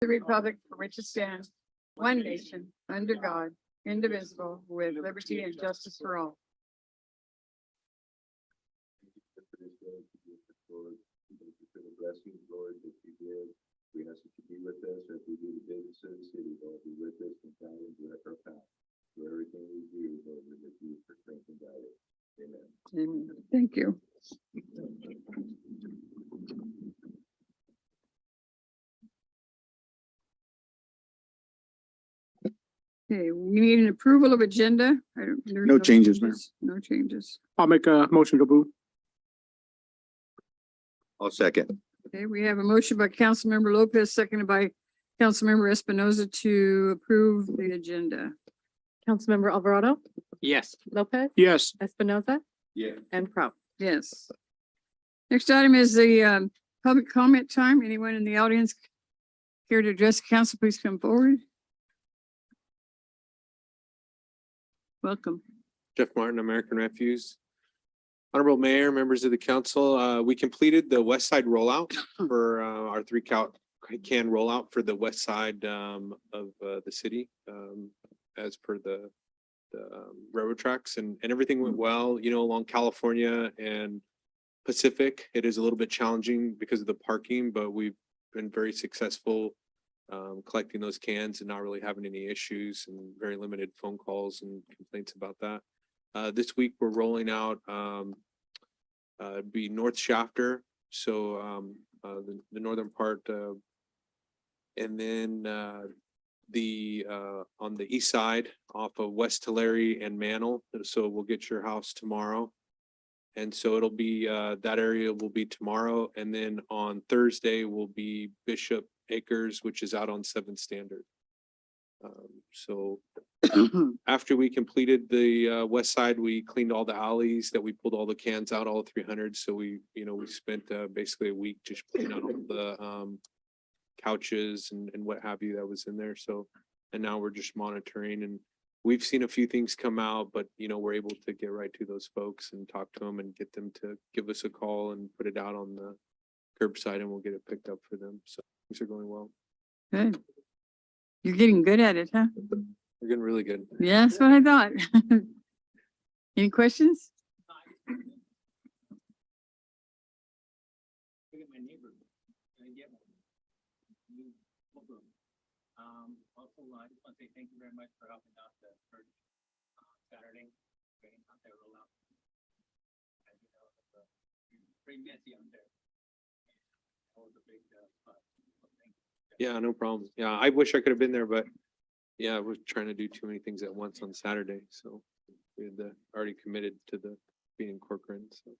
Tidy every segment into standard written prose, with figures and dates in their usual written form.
The republic for which it stands, one nation, under God, indivisible, with liberty and justice for all. Blessings, Lord, that you give. We ask that you be with us as we do the business of the city, Lord. Be with us and guide and direct our path. For everything we do, Lord, we look to you for strength and guidance. Amen. Amen. Thank you. Okay, we need an approval of agenda. There's No changes, Mayor. No changes. I'll make a motion to approve. I'll second. Okay, we have a motion by Councilmember Lopez, seconded by Councilmember Espinoza to approve the agenda. Councilmember Alvarado, Yes. Lopez, Yes. Espinoza, Yeah. and Prout. Yes. Next item is the public comment time. Anyone in the audience care to address the council, please come forward. Welcome. Jeff Martin, American Refuse. Honorable Mayor, members of the council, we completed the west side rollout for our can rollout for the west side of the city as per the railroad tracks, and everything went well, you know, along California and Pacific. It is a little bit challenging because of the parking, but we've been very successful collecting those cans and not really having any issues, and very limited phone calls and complaints about that. This week we're rolling out be North Shafter, so the northern part, and then the on the east side off of West Tulare and Mantle. So we'll get your house tomorrow, and so it'll be that area will be tomorrow, and then on Thursday will be Bishop Acres, which is out on 7th Standard. So after we completed the west side, we cleaned all the alleys, that we pulled all the cans out, all 300. So we spent basically a week just cleaning out all the couches and what have you that was in there. So, and now we're just monitoring, and we've seen a few things come out, but we're able to get right to those folks and talk to them and get them to give us a call and put it out on the curbside, and we'll get it picked up for them. So things are going well. Good. You're getting good at it, huh? We're getting really good. Yeah, that's what I thought. Any questions? Also, I just want to say thank you very much for helping out the church Saturday, getting out there roll out. As you know, it's pretty messy out there. That was a big thank you. Yeah, no problem. Yeah, I wish I could have been there, but yeah, we're trying to do too many things at once on Saturday. So we had already committed to the being in Corcoran. So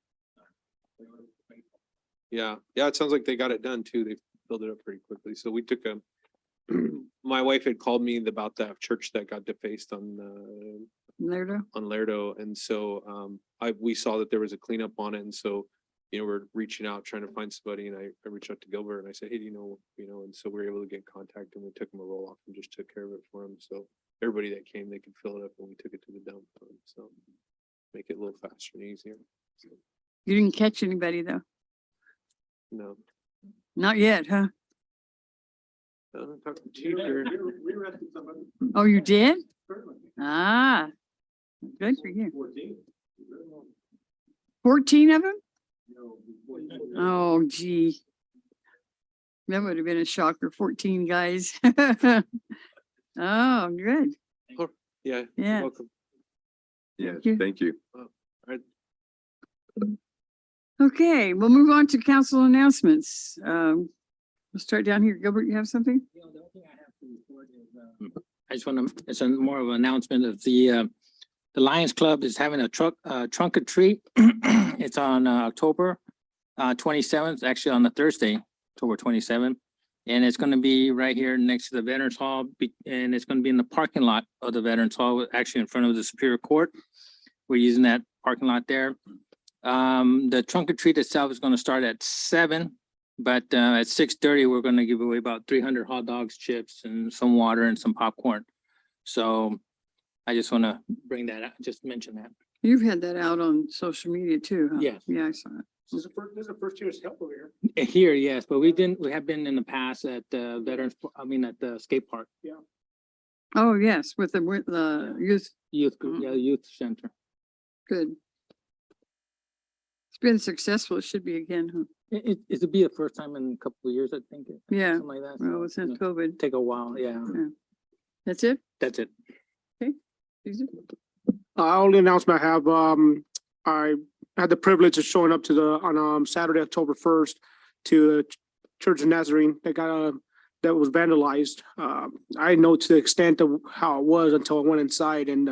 yeah, it sounds like they got it done too. They filled it up pretty quickly. So we took my wife had called me about that church that got defaced on Lerdo, and so we saw that there was a cleanup on it, and so we're reaching out trying to find somebody, and I reached out to Gilbert and I said, hey, and so we were able to get contact, and we took him a roll off and just took care of it for him. So everybody that came, they could fill it up, and we took it to the dump. So make it a little faster and easier. So, You didn't catch anybody though? no. Not yet, huh? Talk to Chief here. We arrested somebody. Oh, you did? Certainly. Ah, good for you. 14. 14 of them? No, Oh, gee. That would have been a shocker, 14 guys. Oh, good. Yeah. Yeah. Welcome. Yes, Thank you. thank you. Okay, we'll move on to council announcements. We'll start down here. Gilbert, you have something? The only thing I have to report is, I just want to, it's a more of an announcement of the Lions Club is having a trunk or treat. It's on October 27th, actually on the Thursday, October 27th. And it's going to be right here next to the Veterans Hall, and it's going to be in the parking lot of the Veterans Hall, actually in front of the Superior Court. We're using that parking lot there. The trunk or treat itself is going to start at 7. But at 6:30, we're going to give away about 300 hot dogs, chips, and some water and some popcorn. So I just want to bring that out, just mention that. You've had that out on social media too, huh? Yes. Yeah, I saw it. This is the first year's help over here. Here, yes, but we have been in the past at the at the skate park, Oh, yes, with the youth, youth group, youth center. good. It's been successful. It should be again, huh? It'll be the first time in a couple of years, I think. Yeah. Something like that. Well, so, since you know, COVID. take a while, yeah. That's it? That's it. Easy? Only announcement I have, I had the privilege of showing up to on Saturday, October 1st to the Church of Nazarene that was vandalized. I know to the extent of how it was until I went inside, and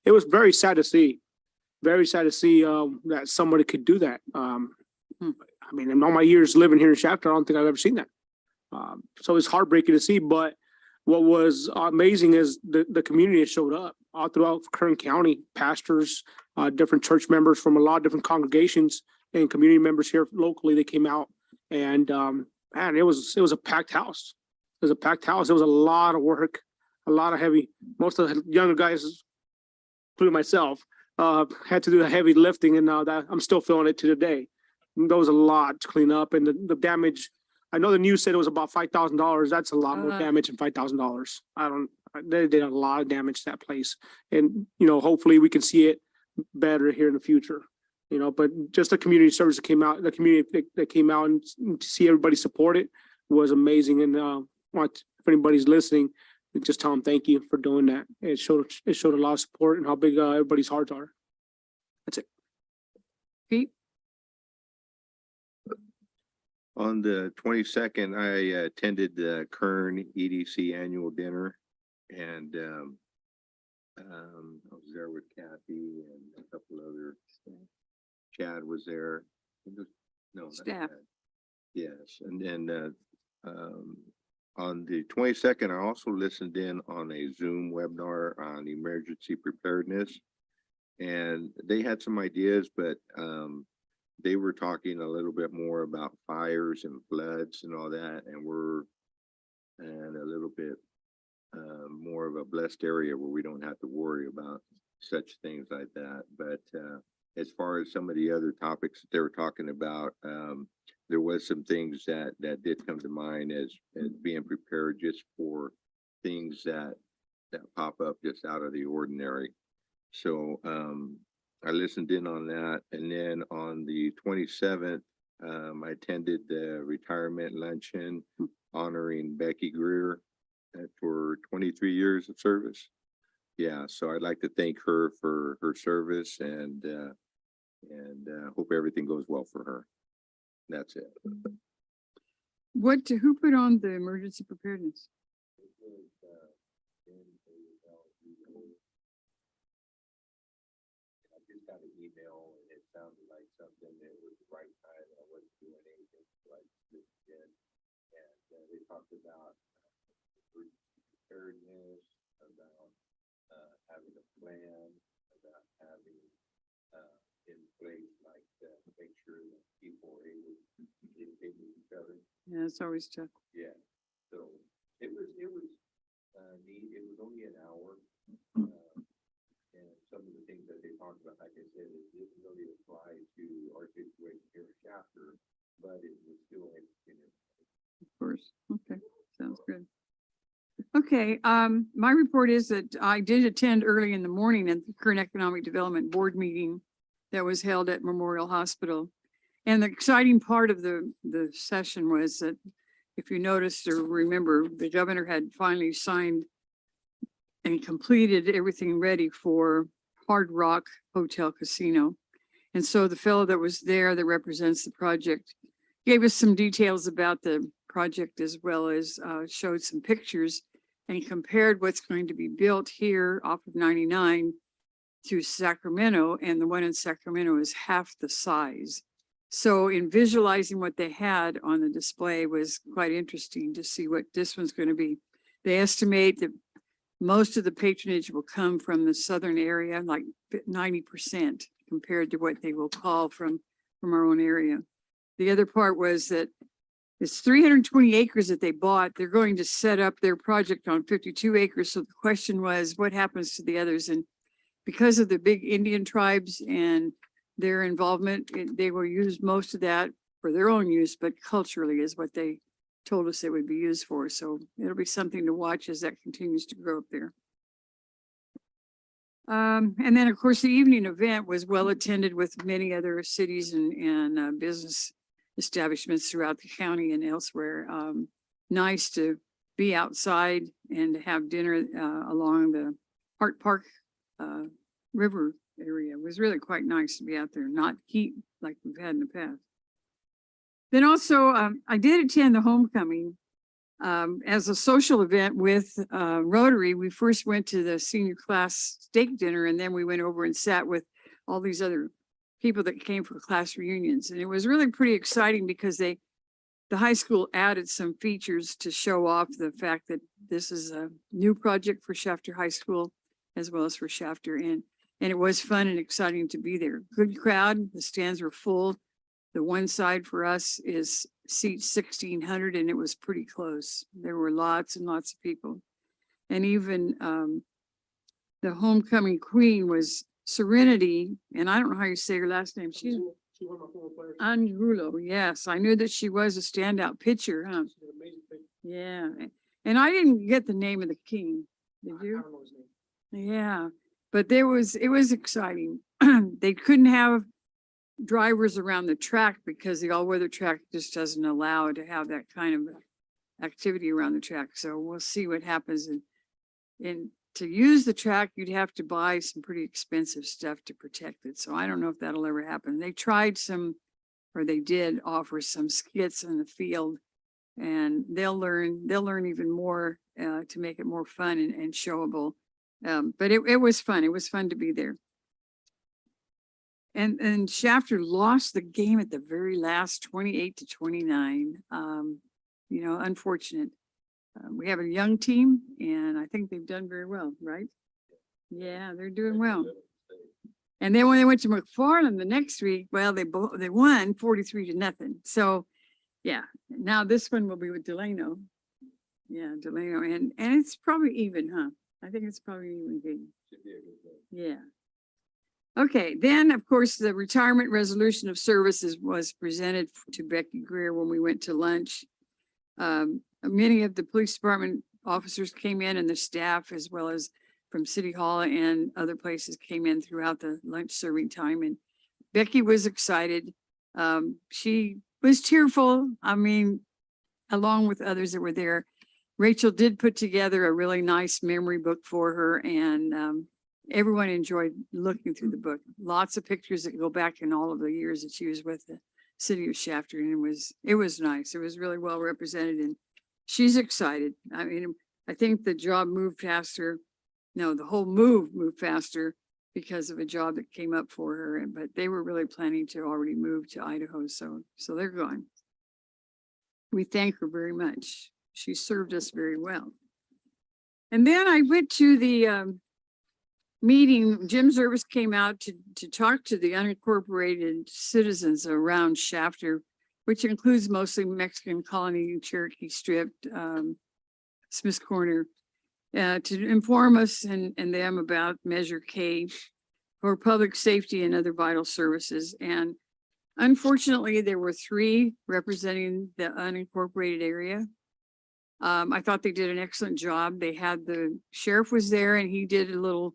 it was very sad to see. Very sad to see that somebody could do that. I mean, in all my years living here in Shafter, I don't think I've ever seen that. So it's heartbreaking to see, but what was amazing is the community that showed up all throughout Kern County, pastors, different church members from a lot of different congregations and community members here locally. They came out, and man, it was a packed house. It was a packed house. It was a lot of work, a lot of heavy. Most of the younger guys, including myself, had to do the heavy lifting, and that I'm still feeling it to today. There was a lot to clean up, and the damage. I know the news said it was about $5,000. That's a lot more damage than $5,000. They did a lot of damage to that place, and hopefully we can see it better here in the future. But just the community service that came out, the community that came out and to see everybody support it was amazing. And if anybody's listening, just tell them thank you for doing that. It showed a lot of support and how big everybody's hearts are. That's it. Pete? On the 22nd, I attended the Kern EDC annual dinner, and I was there with Kathy and a couple other. Chad was there. No, not Staff. Chad. Yes, and then on the 22nd, I also listened in on a Zoom webinar on emergency preparedness, and they had some ideas, but they were talking a little bit more about fires and floods and all that, and a little bit more of a blessed area where we don't have to worry about such things like that. But as far as some of the other topics that they were talking about, there was some things that did come to mind as being prepared just for things that pop up just out of the ordinary. So I listened in on that, and then on the 27th, I attended the retirement luncheon honoring Becky Greer for 23 years of service. Yeah, so I'd like to thank her for her service, and hope everything goes well for her. That's it. Who put on the emergency preparedness? I just got an email, and it sounded like something that was the right time, and I wasn't doing anything like this again. And they talked about preparedness, about having a plan, about having in place, like make sure that people are able to communicate with each other. Yeah, it's always tough. Yeah, so it was neat. It was only an hour. And some of the things that they talked about, like I said, it didn't really apply to our situation here at Chapter, but it was still interesting. Of course. Okay, sounds good. Okay, my report is that I did attend early in the morning at the Kern Economic Development Board meeting that was held at Memorial Hospital. And the exciting part of the session was that, if you noticed or remember, the governor had finally signed and completed everything ready for Hard Rock Hotel Casino. And so the fellow that was there that represents the project gave us some details about the project, as well as showed some pictures and compared what's going to be built here off of 99 to Sacramento, and the one in Sacramento is half the size. So in visualizing what they had on the display was quite interesting to see what this one's going to be. They estimate that most of the patronage will come from the southern area, like 90% compared to what they will call from our own area. The other part was that it's 320 acres that they bought. They're going to set up their project on 52 acres. So the question was, what happens to the others? And because of the big Indian tribes and their involvement. They will use most of that for their own use, but culturally is what they told us it would be used for. So it'll be something to watch as that continues to grow up there. And then, of course, the evening event was well attended with many other cities and business establishments throughout the county and elsewhere. Nice to be outside and to have dinner along the Hart Park River area. It was really quite nice to be out there, not heat like we've had in the past. Then also, I did attend the homecoming as a social event with Rotary. We first went to the senior class steak dinner, and then we went over and sat with all these other people that came for class reunions. And it was really pretty exciting because the high school added some features to show off the fact that this is a new project for Shafter High School as well as for Shafter. And it was fun and exciting to be there. Good crowd. The stands were full. The one side for us is seat 1,600, and it was pretty close. There were lots and lots of people. And even the homecoming queen was Serenity, and I don't know how you say her last name. She's Angulo. Yes, I knew that she was a standout pitcher, huh? Yeah. And I didn't get the name of the king. Did you? Yeah, but it was exciting. They couldn't have drivers around the track because the all-weather track just doesn't allow to have that kind of activity around the track. So we'll see what happens. And to use the track, you'd have to buy some pretty expensive stuff to protect it. So I don't know if that'll ever happen. They tried some, or they did offer some skits in the field, and they'll learn even more to make it more fun and showable. But it was fun. It was fun to be there. And Shafter lost the game at the very last 28-29. Unfortunate. We have a young team and I think they've done very well, right? Yeah, they're doing well. And then when they went to McFarland the next week, well, they won 43-0. So yeah, now this one will be with Delano. Yeah, Delano. And it's probably even, huh? I think it's probably even game. Yeah. Okay, then of course, the retirement resolution of services was presented to Becky Greer when we went to lunch. Many of the police department officers came in and the staff, as well as from City Hall and other places, came in throughout the lunch serving time. And Becky was excited. She was tearful. I mean, along with others that were there. Rachel did put together a really nice memory book for her, and everyone enjoyed looking through the book. Lots of pictures that go back in all of the years that she was with the city of Shafter, and it was nice. It was really well represented, and she's excited. I mean, I think the job moved faster. No, the whole move moved faster because of a job that came up for her, but they were really planning to already move to Idaho, so they're gone. We thank her very much. She served us very well. And then I went to the meeting. Jim Zervis came out to talk to the unincorporated citizens around Shafter, which includes mostly Mexican Colony, Cherokee Strip, Smith's Corner, to inform us and them about Measure K for public safety and other vital services. And unfortunately, there were 3 representing the unincorporated area. I thought they did an excellent job. They had the sheriff was there and he did a little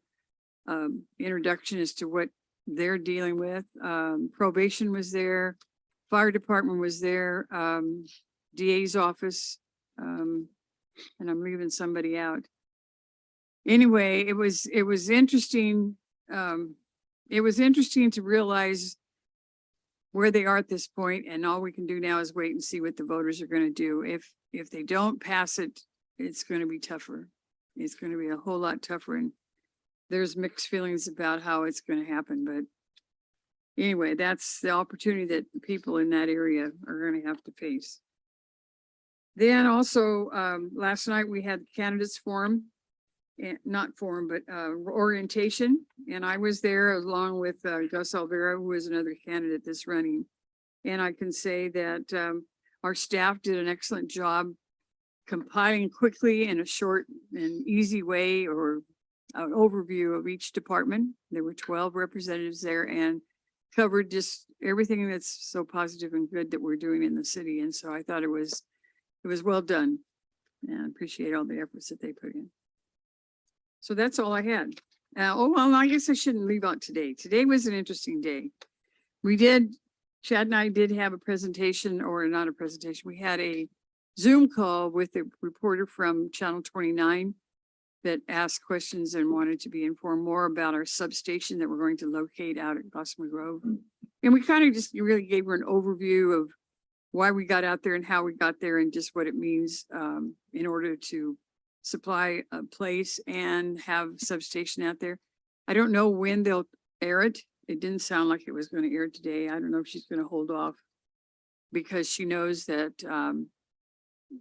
introduction as to what they're dealing with. Probation was there, fire department was there, DA's office, and I'm leaving somebody out. Anyway, it was interesting. It was interesting to realize where they are at this point, and all we can do now is wait and see what the voters are going to do. If they don't pass it, it's going to be tougher. It's going to be a whole lot tougher, and there's mixed feelings about how it's going to happen. But anyway, that's the opportunity that the people in that area are going to have to face. Then also, last night we had candidates forum, not forum, but orientation. And I was there along with Gus Alvera, who is another candidate that's running. And I can say that our staff did an excellent job compiling quickly in a short and easy way, or an overview of each department. There were 12 representatives there, and covered just everything that's so positive and good that we're doing in the city. And so I thought it was well done. And I appreciate all the efforts that they put in. So that's all I had. Well, I guess I shouldn't leave out today. Today was an interesting day. Chad and I did have a presentation, or not a presentation. We had a Zoom call with a reporter from Channel 29 that asked questions and wanted to be informed more about our substation that we're going to locate out at Gossamer Grove. And we kind of just really gave her an overview of why we got out there and how we got there and just what it means in order to supply a place and have substation out there. I don't know when they'll air it. It didn't sound like it was going to air today. I don't know if she's going to hold off because she knows that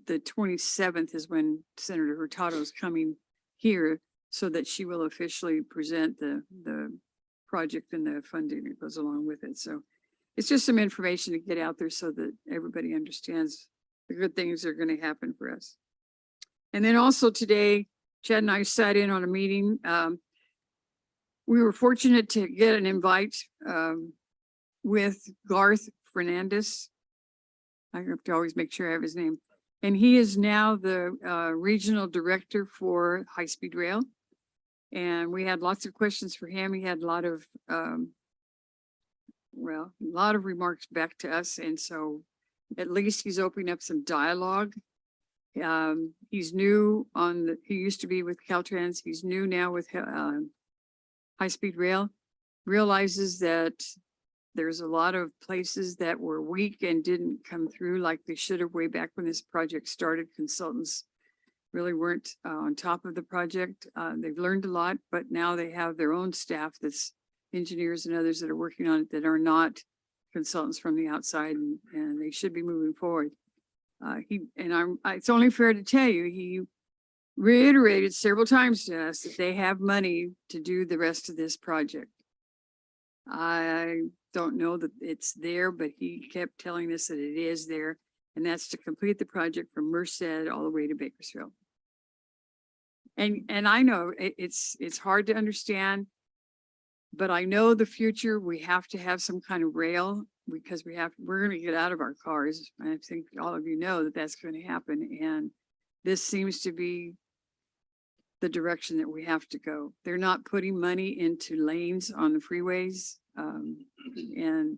the 27th is when Senator Hurtado is coming here so that she will officially present the project and the funding that goes along with it. So it's just some information to get out there so that everybody understands the good things that are going to happen for us. And then also today, Chad and I sat in on a meeting. We were fortunate to get an invite with Garth Fernandez. I have to always make sure I have his name. And he is now the regional director for high-speed rail. And we had lots of questions for him. He had a lot of remarks back to us. And so at least he's opening up some dialogue. He's new he used to be with Caltrans. He's new now with high-speed rail, realizes that there's a lot of places that were weak and didn't come through like they should have way back when this project started. Consultants really weren't on top of the project. They've learned a lot, but now they have their own staff that's engineers and others that are working on it that are not consultants from the outside, and they should be moving forward. It's only fair to tell you, he reiterated several times to us that they have money to do the rest of this project. I don't know that it's there, but he kept telling us that it is there, and that's to complete the project from Merced all the way to Bakersfield. And I know it's hard to understand, but I know the future, we have to have some kind of rail because we're going to get out of our cars. I think all of you know that that's going to happen. And this seems to be the direction that we have to go. They're not putting money into lanes on the freeways. And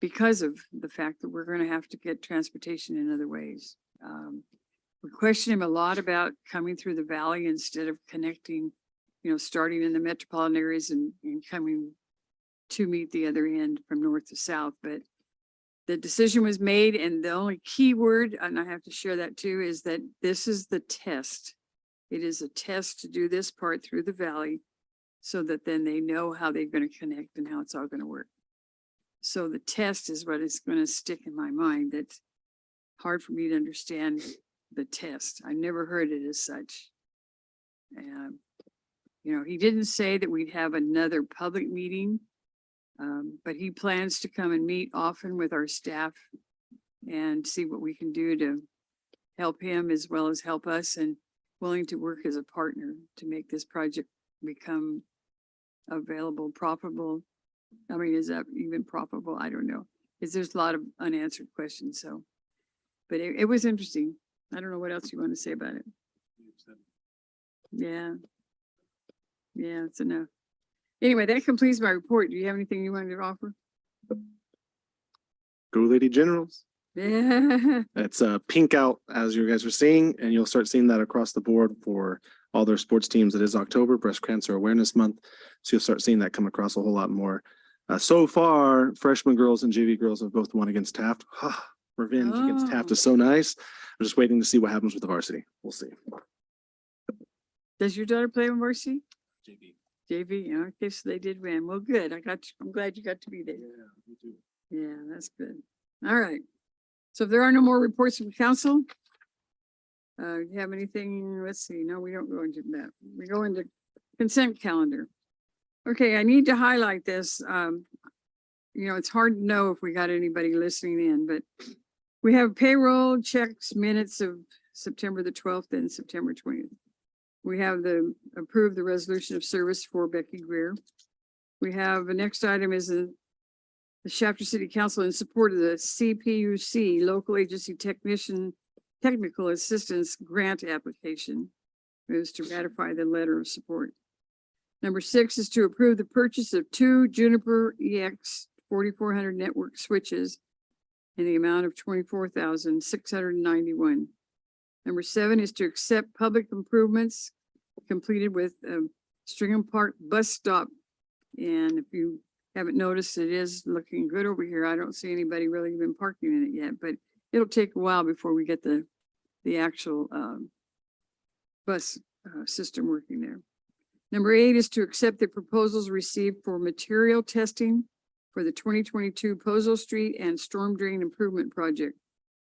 because of the fact that we're going to have to get transportation in other ways. We question him a lot about coming through the valley instead of connecting, starting in the metropolitan areas and coming to meet the other end from north to south. But the decision was made, and the only key word, and I have to share that too, is that this is the test. It is a test to do this part through the valley so that then they know how they're going to connect and how it's all going to work. So the test is what is going to stick in my mind. That's hard for me to understand the test. I never heard it as such. He didn't say that we'd have another public meeting, but he plans to come and meet often with our staff and see what we can do to help him as well as help us, and willing to work as a partner to make this project become available, profitable. I mean, is that even profitable? I don't know. Because there's a lot of unanswered questions. So, but it was interesting. I don't know what else you want to say about it. Yeah. Yeah, it's enough. Anyway, that completes my report. Do you have anything you wanted to offer? Go Lady Generals. Yeah. It's pink out as you guys are seeing, and you'll start seeing that across the board for all their sports teams. It is October, Breast Cancer Awareness Month. So you'll start seeing that come across a whole lot more. So far, freshman girls and JV girls have both won against Taft. Revenge against Taft is so nice. I'm just waiting to see what happens with the varsity. We'll see. Does your daughter play in varsity? JV. JV, yeah, okay, so they did win. Well, good. I'm glad you got to be there. Yeah, me too. Yeah, that's good. All right. So if there are no more reports from council, you have anything, let's see, no, we don't go into that. We go into consent calendar. Okay, I need to highlight this. It's hard to know if we got anybody listening in, but we have payroll checks, minutes of September the 12th and September 20th. We have approved the resolution of service for Becky Greer. We have the next item is the Shafter City Council in support of the CPUC Local Agency Technical Assistance Grant Application. Moves to ratify the letter of support. Number 6 is to approve the purchase of 2 Juniper EX 4400 network switches in the amount of $24,691. Number 7 is to accept public improvements completed with Stringham Park bus stop. And if you haven't noticed, it is looking good over here. I don't see anybody really even parking in it yet, but it'll take a while before we get the actual bus system working there. Number 8 is to accept the proposals received for material testing for the 2022 Posal Street and Storm Drain Improvement Project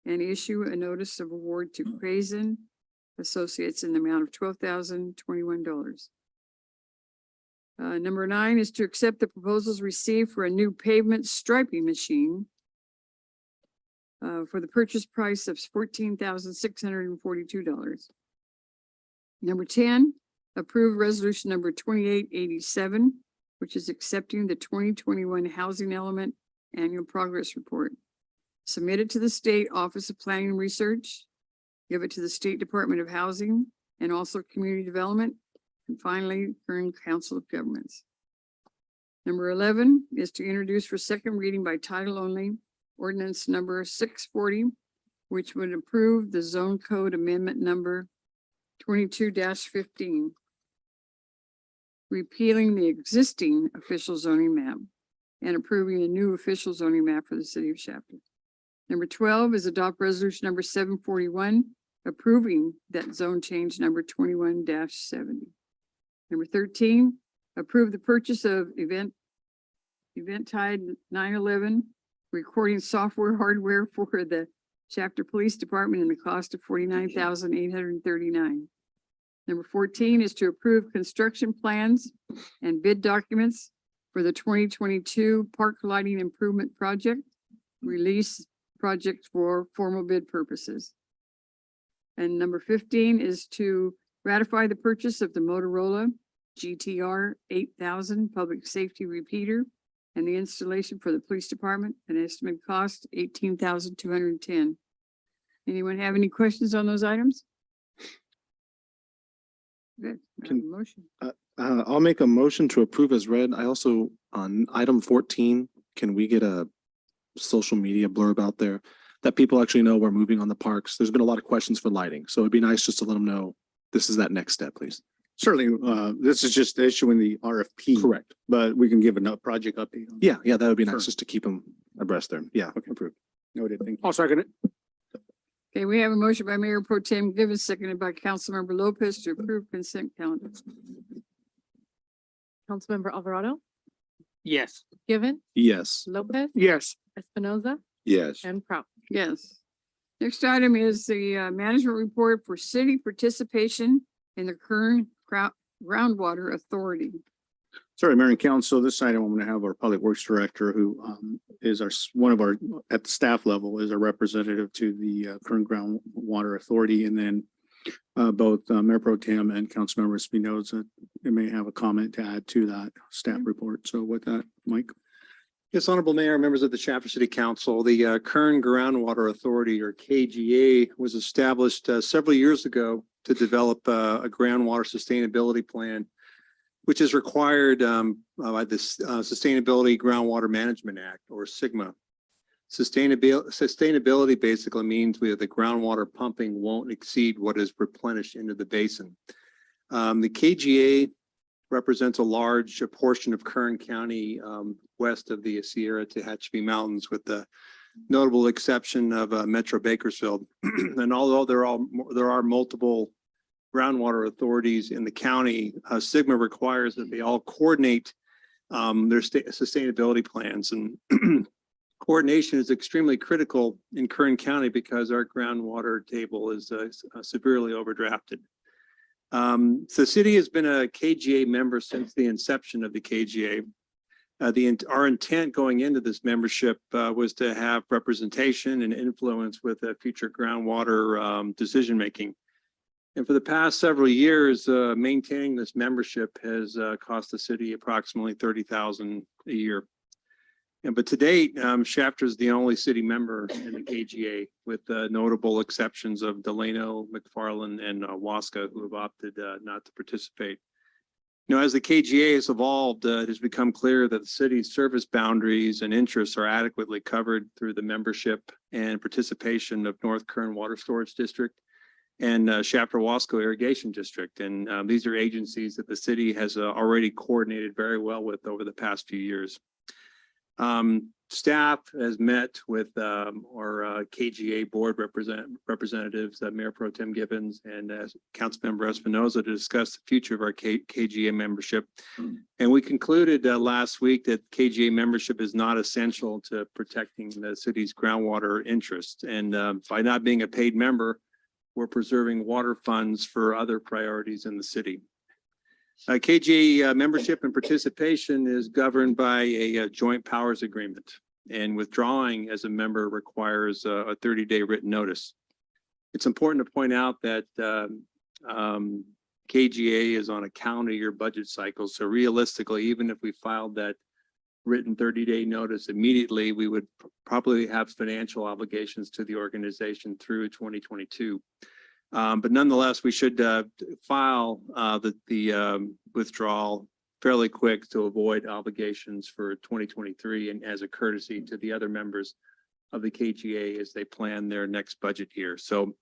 and issue a notice of award to Crazen Associates in the amount of $12,021. Number 9 is to accept the proposals received for a new pavement striping machine for the purchase price of $14,642. Number 10, approve resolution number 2887, which is accepting the 2021 Housing Element Annual Progress Report. Submit it to the State Office of Planning and Research, give it to the State Department of Housing and also Community Development, and finally, Kern Council of Governments. Number 11 is to introduce for second reading by title only, ordinance number 640, which would approve the zone code amendment number 22-15, repealing the existing official zoning map and approving a new official zoning map for the city of Shafter. Number 12 is adopt resolution number 741, approving that zone change number 21-70. Number 13, approve the purchase of Eventide 911 recording software hardware for the Shafter Police Department in the cost of $49,839. Number 14 is to approve construction plans and bid documents for the 2022 Park Lighting Improvement Project, release project for formal bid purposes. And number 15 is to ratify the purchase of the Motorola GTR 8000 public safety repeater and the installation for the police department, an estimated cost $18,210. Anyone have any questions on those items? Good. Motion. I'll make a motion to approve as read. I also, on item 14, can we get a social media blurb out there that people actually know we're moving on the parks? There's been a lot of questions for lighting, so it'd be nice just to let them know this is that next step, please. Certainly, this is just issuing the RFP. Correct. But we can give a project update. on- Yeah, that would be nice Sure. just to keep them abreast there. Yeah. Okay, approved. Noted, thank you. I'll second it. Okay, we have a motion by Mayor Pro Tem Givens, seconded by Councilmember Lopez to approve consent calendar. Councilmember Alvarado, Yes. Given, Yes. Lopez, Yes. Espinoza, Yes. and Prout. Yes. Next item is the management report for city participation in the Kern Groundwater Authority. Sorry, Mayor and Council, this item, I'm going to have our Public Works Director, who is one of our, at the staff level, is a representative to the Kern Groundwater Authority, and then both Mayor Pro Tem and Councilmember Espinoza may have a comment to add to that staff report. So with that, Mike. Yes, Honorable Mayor, members of the Shafter City Council, the Kern Groundwater Authority, or KGA, was established several years ago to develop a groundwater sustainability plan, which is required by the Sustainability Groundwater Management Act, or SGMA. Sustainability basically means the groundwater pumping won't exceed what is replenished into the basin. The KGA represents a large portion of Kern County west of the Sierra Tehachapi Mountains, with the notable exception of Metro Bakersfield. And although there are multiple groundwater authorities in the county, SGMA requires that they all coordinate their sustainability plans. And coordination is extremely critical in Kern County because our groundwater table is severely overdrafted. The city has been a KGA member since the inception of the KGA. Our intent going into this membership was to have representation and influence with future groundwater decision-making. And for the past several years, maintaining this membership has cost the city approximately $30,000 a year. But to date, Shafter is the only city member in the KGA, with notable exceptions of Delano, McFarland, and Wasca, who have opted not to participate. You know, as the KGA has evolved, it has become clear that the city's service boundaries and interests are adequately covered through the membership and participation of North Kern Water Storage District and Shafter Wasco Irrigation District. And these are agencies that the city has already coordinated very well with over the past few years. Staff has met with our KGA board representatives, Mayor Pro Tem Gibbons and Councilmember Espinoza, to discuss the future of our KGA membership. And we concluded last week that KGA membership is not essential to protecting the city's groundwater interests. And by not being a paid member, we're preserving water funds for other priorities in the city. KGA membership and participation is governed by a joint powers agreement, and withdrawing as a member requires a 30-day written notice. It's important to point out that KGA is on a calendar year budget cycle. So realistically, even if we filed that written 30-day notice immediately, we would probably have financial obligations to the organization through 2022. But nonetheless, we should file the withdrawal fairly quick to avoid obligations for 2023, and as a courtesy to the other members of the KGA as they plan their next budget year. So,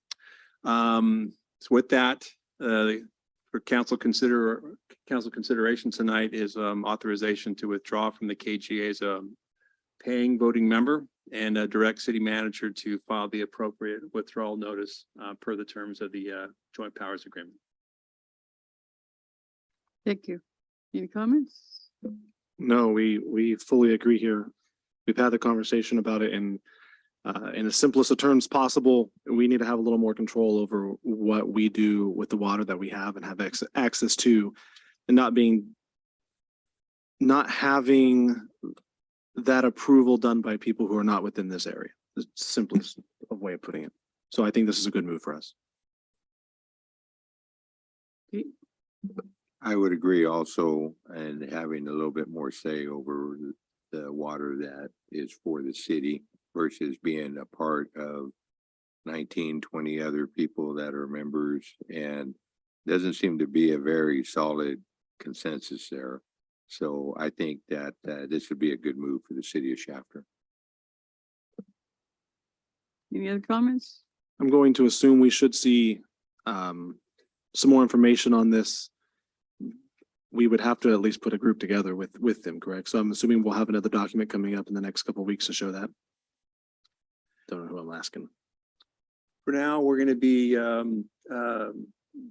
with that, for council consideration tonight is authorization to withdraw from the KGA as a paying voting member, and direct city manager to file the appropriate withdrawal notice per the terms of the joint powers agreement. Thank you. Any comments? No, we fully agree here. We've had the conversation about it, and in the simplest of terms possible, we need to have a little more control over what we do with the water that we have and have access to, and not having that approval done by people who are not within this area. The simplest of way of putting it. So I think this is a good move for us. I would agree also, and having a little bit more say over the water that is for the city versus being a part of 19, 20 other people that are members, and doesn't seem to be a very solid consensus there. So I think that this would be a good move for the city of Shafter. Any other comments? I'm going to assume we should see some more information on this. We would have to at least put a group together with them, correct? So I'm assuming we'll have another document coming up in the next couple of weeks to show that. Don't know who I'm asking. For now, we're going to be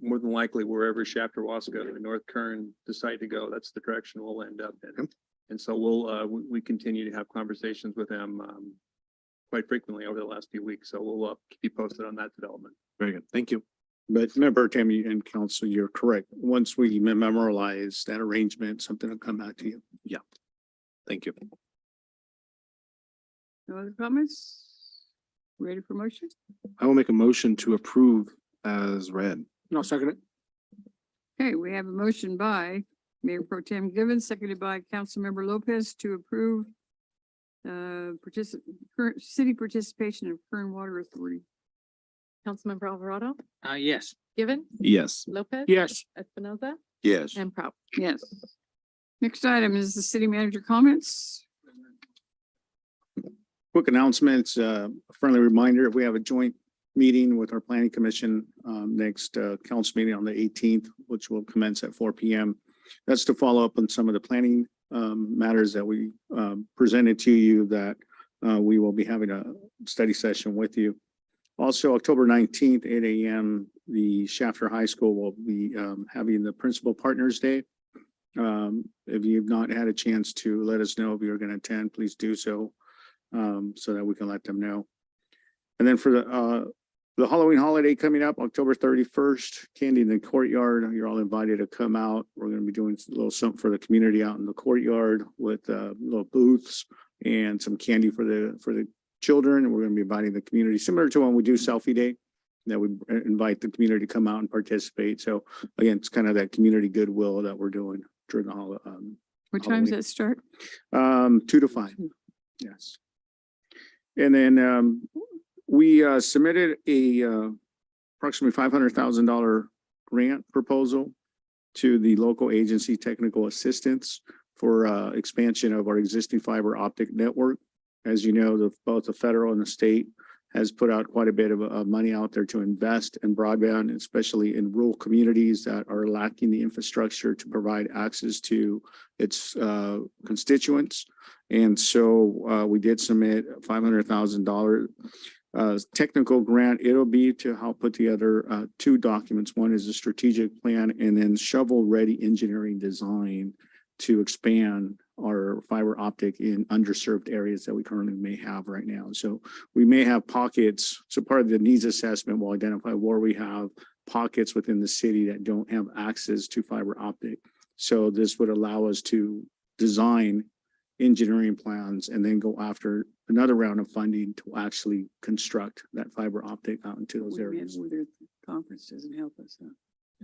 more than likely wherever Shafter, Wasco, and North Kern decide to go. That's the direction we'll end up in. And so we continue to have conversations with them quite frequently over the last few weeks. So we'll keep you posted on that development. Very good. Thank you. But member Tammy and council, you're correct. Once we memorialize that arrangement, something will come back to you. Thank you. No other comments? Ready for motion? I will make a motion to approve as read. No, second it. Okay, we have a motion by Mayor Pro Tem Gibbons, seconded by Councilmember Lopez to approve current city participation of Kern Water Authority. Councilmember Alvarado, Yes. Given, Yes. Lopez. Yes. Espinoza, Yes. and Prout. Yes. Next item is the city manager comments. Quick announcements, friendly reminder, we have a joint meeting with our planning commission next council meeting on the 18th, which will commence at 4 p.m. That's to follow up on some of the planning matters that we presented to you, that we will be having a study session with you. Also, October 19th, 8 a.m., the Shafter High School will be having the Principal Partners Day. If you've not had a chance to let us know if you're going to attend, please do so, so that we can let them know. And then for the Halloween holiday coming up, October 31st, Candy in the Courtyard. You're all invited to come out. We're going to be doing a little something for the community out in the courtyard with little booths and some candy for the children. And we're going to be inviting the community, similar to when we do Selfie Day, that we invite the community to come out and participate. So again, it's kind of that community goodwill that we're doing during the What time does Halloween. that start? 2 to 5. Yes. And then we submitted a approximately $500,000 grant proposal to the local agency technical assistance for expansion of our existing fiber optic network. As you know, both the federal and the state has put out quite a bit of money out there to invest in broadband, especially in rural communities that are lacking the infrastructure to provide access to its constituents. And so we did submit $500,000 technical grant. It'll be to help put together two documents. One is a strategic plan and then shovel-ready engineering design to expand our fiber optic in underserved areas that we currently may have right now. So we may have pockets. So part of the needs assessment will identify where we have pockets within the city that don't have access to fiber optic. So this would allow us to design engineering plans and then go after another round of funding to actually construct that fiber optic out into those areas. Whether the conference doesn't help us. Huh?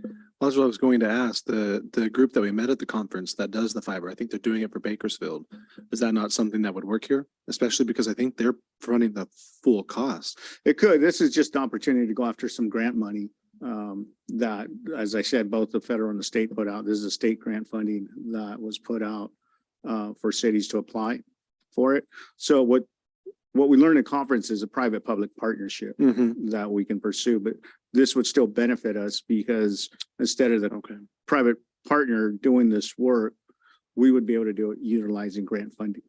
Well, that's what I was going to ask. The group that we met at the conference that does the fiber, I think they're doing it for Bakersfield. Is that not something that would work here? Especially because I think they're fronting the full cost. It could. This is just an opportunity to go after some grant money that, as I said, both the federal and the state put out. This is a state grant funding that was put out for cities to apply for it. So what we learned in conference is a private-public partnership that we can pursue, but this would still benefit us because instead of the private partner doing this work, we would be able to do it utilizing grant funding.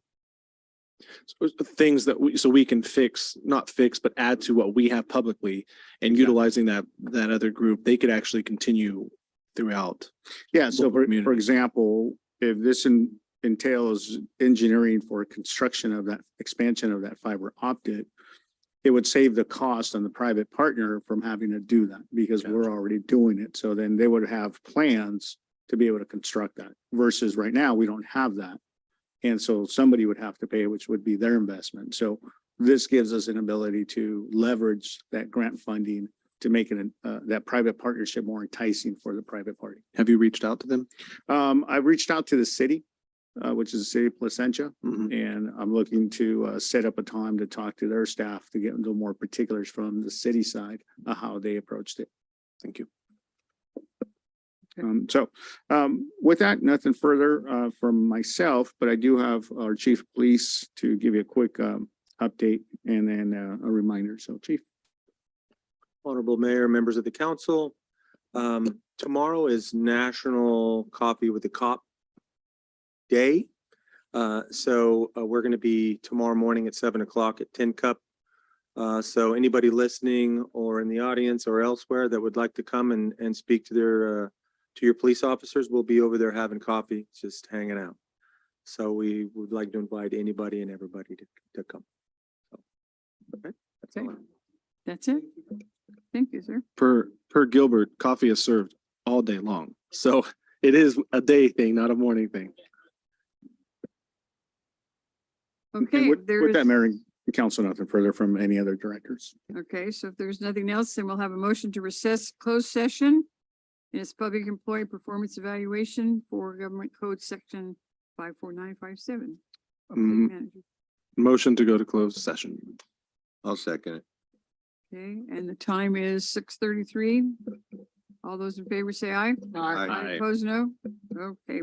So things that we can fix, not fix, but add to what we have publicly and utilizing that other group, they could actually continue throughout. Yeah. So local for community. example, if this entails engineering for construction of that expansion of that fiber optic, it would save the cost on the private partner from having to do that because we're already doing it. So then they would have plans to be able to construct that versus right now, we don't have that. And so somebody would have to pay, which would be their investment. So this gives us an ability to leverage that grant funding to make it that private partnership more enticing for the private party. Have you reached out to them? I've reached out to the city, which is the city of Placentia, and I'm looking to set up a time to talk to their staff to get into more particulars from the city side of how they approached it. Thank you. With that, nothing further from myself, but I do have our chief of police to give you a quick update and then a reminder. So chief. Honorable Mayor, members of the council, tomorrow is National Coffee with the Cop Day. So we're going to be tomorrow morning at 7 o'clock at 10 Cup. So anybody listening or in the audience or elsewhere that would like to come and speak to your police officers, we'll be over there having coffee, just hanging out. So we would like to invite anybody and everybody to come. So, okay, that's all. That's it. Thank you, sir. Per Gilbert, coffee is served all day long. So it is a day thing, not a morning thing. Okay, With there's, that, Mayor and Council, nothing further from any other directors. okay, so if there's nothing else, then we'll have a motion to recess closed session. And it's public employee performance evaluation for government code section 54957. Motion to go to closed session. I'll second it. Okay, and the time is 6:33. All those in favor say aye. Aye. Opposed, no? Okay.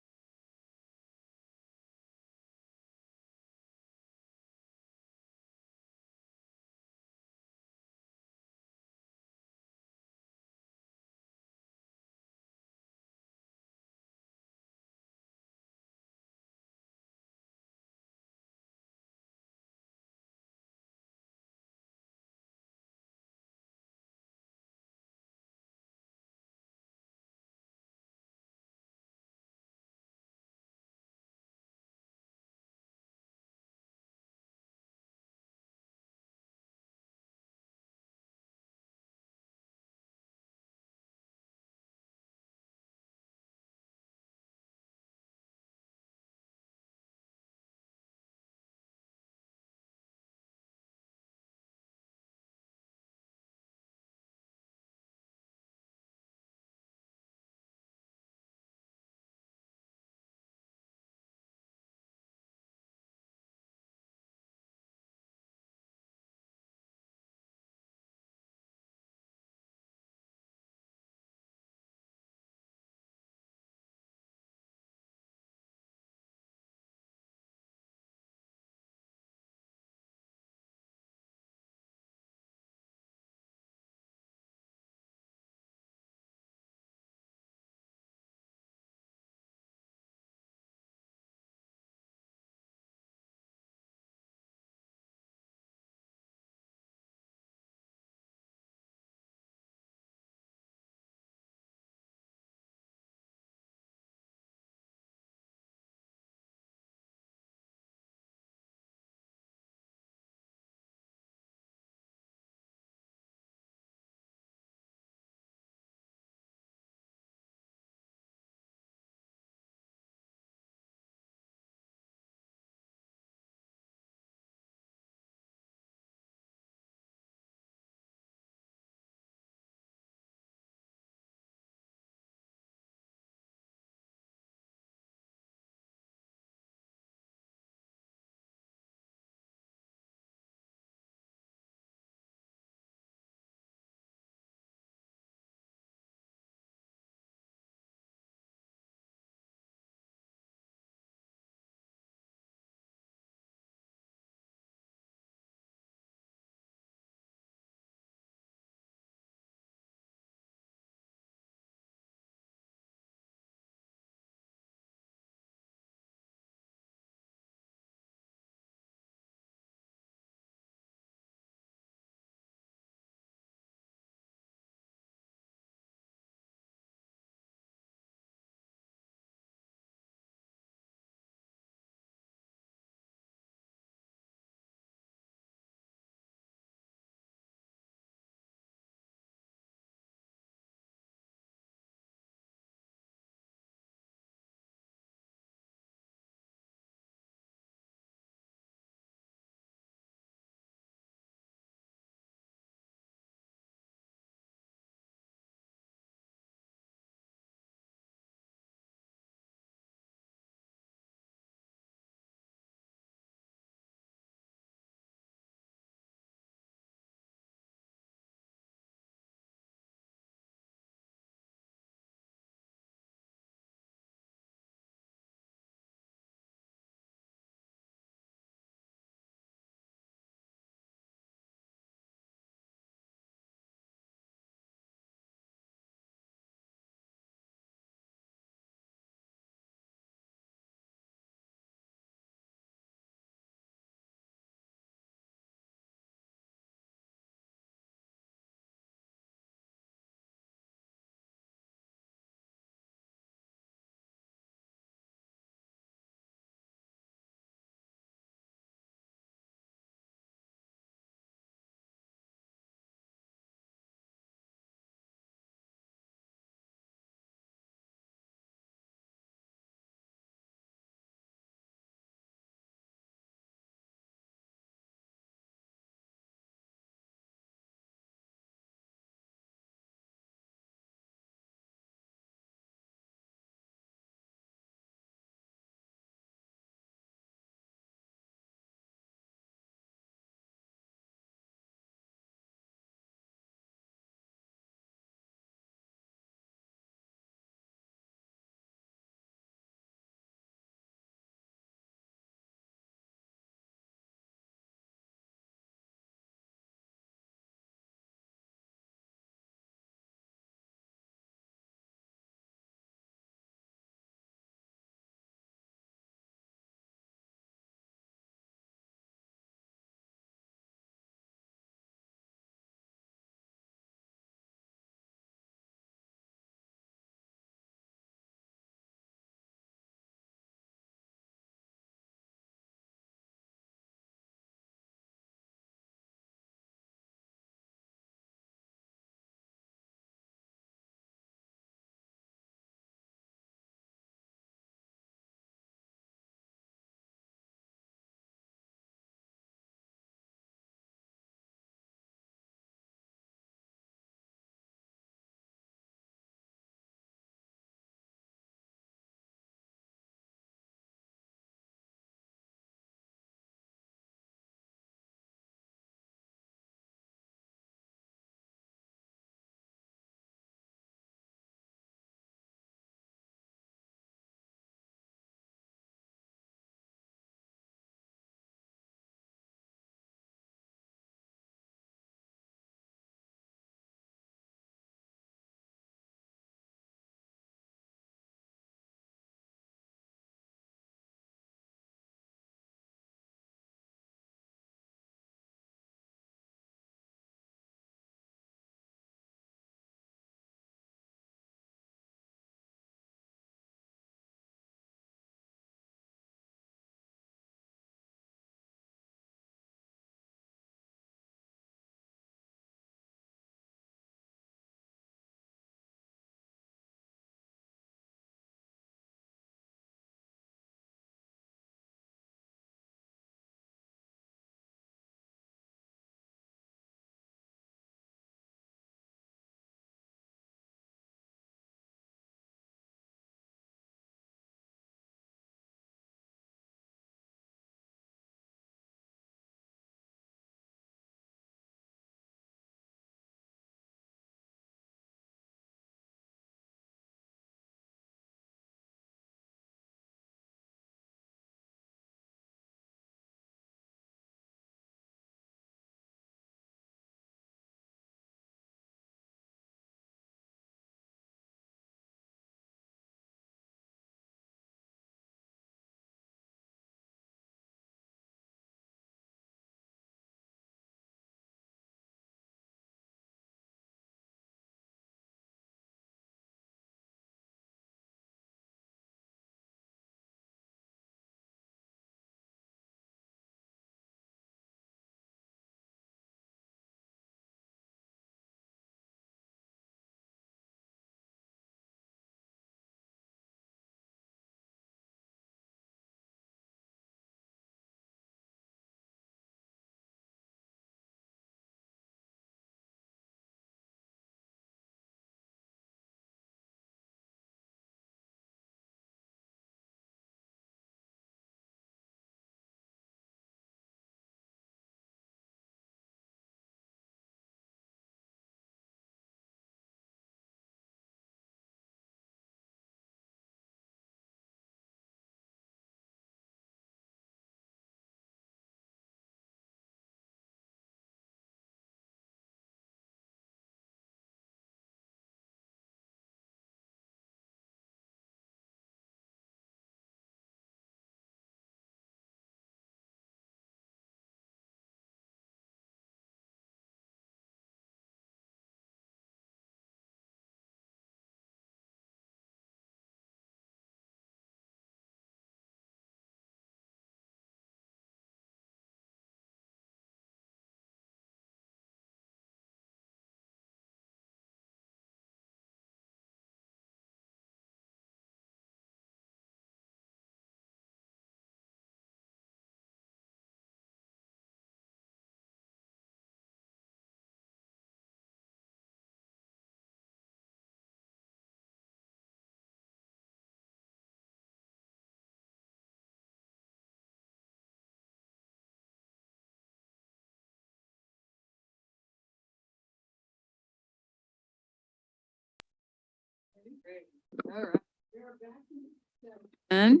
And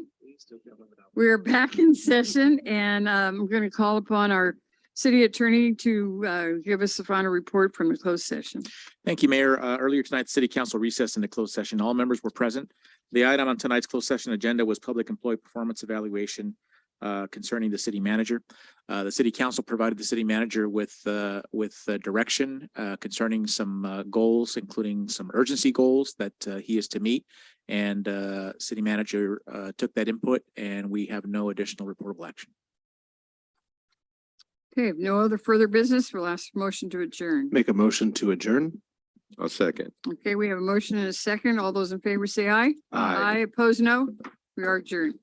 we're back in session and I'm going to call upon our city attorney to give us the final report from the closed session. Thank you, Mayor. Earlier tonight, the City Council recessed into closed session. All members were present. The item on tonight's closed session agenda was public employee performance evaluation concerning the city manager. The City Council provided the city manager with direction concerning some goals, including some urgency goals that he is to meet. And city manager took that input and we have no additional reportable action. Okay, if no other further business, we'll ask for motion to adjourn. Make a motion to adjourn. I'll second. Okay, we have a motion and a second. All those in favor say aye. Aye. Aye, opposed, no. We are adjourned.